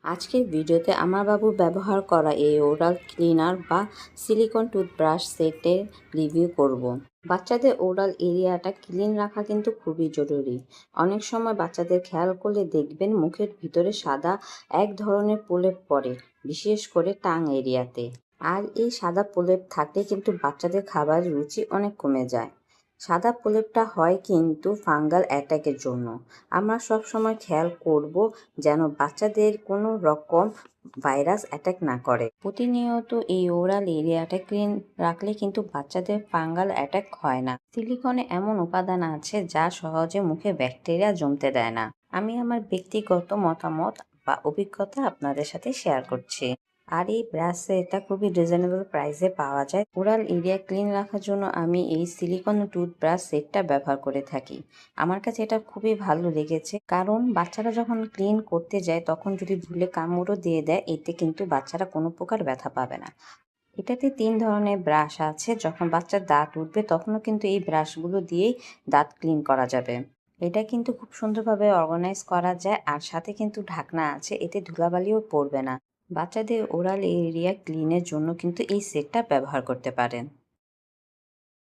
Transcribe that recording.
আজকের ভিডিওতে আমার বাবু ব্যবহার করা এই ওরাল ক্লিনার বা সিলিকন টুথব্রাশ সেটের রিভিউ করব। বাচ্চাদের ওরাল এরিয়াটা ক্লিন রাখা কিন্তু খুবই জরুরি। অনেক সময় বাচ্চাদের খেয়াল করলে দেখবেন মুখের ভিতরে সাদা এক ধরনের প্রলেপ পড়ে, বিশেষ করে টাং এরিয়াতে। আর এই সাদা প্রলেপ থাকলে কিন্তু বাচ্চাদের খাবারের রুচি অনেক কমে যায়। সাদা প্রলেপটা হয় কিন্তু ফাঙ্গাল অ্যাটাকের জন্য। আমরা সবসময় খেয়াল করব যেন বাচ্চাদের কোনো রকম ভাইরাস অ্যাটাক না করে। প্রতিনিয়ত এই ওরাল এরিয়াটা ক্লিন রাখলে কিন্তু বাচ্চাদের ফাঙ্গাল অ্যাটাক হয় না। সিলিকনে এমন উপাদান আছে যা সহজে মুখে ব্যাকটেরিয়া জমতে দেয় না। আমি আমার ব্যক্তিগত মতামত বা অভিজ্ঞতা আপনাদের সাথে শেয়ার করছি। আর এই ব্রাশ এটা খুবই রিজনেবল প্রাইসে পাওয়া যায়। ওরাল এরিয়া ক্লিন রাখার জন্য আমি এই সিলিকন টুথব্রাশ সেটটা ব্যবহার করে থাকি। আমার কাছে এটা খুবই ভালো লেগেছে, কারণ বাচ্চারা যখন ক্লিন করতে যায় তখন যদি ভুলে কামড়ও দিয়ে দেয়, এতে কিন্তু বাচ্চারা কোনো প্রকার ব্যথা পাবে না। এটাতে 3 ধরনের ব্রাশ আছে। যখন বাচ্চার দাঁত উঠবে তখনও কিন্তু এই ব্রাশগুলো দিয়েই দাঁত ক্লিন করা যাবে। এটা কিন্তু খুব সুন্দরভাবে অর্গানাইজ করা যায়, আর সাথে কিন্তু ঢাকনা আছে, এতে ধুলাবালিও পড়বে না। বাচ্চাদের ওরাল এরিয়া ক্লিনের জন্য কিন্তু এই সেটটা ব্যবহার করতে পারেন।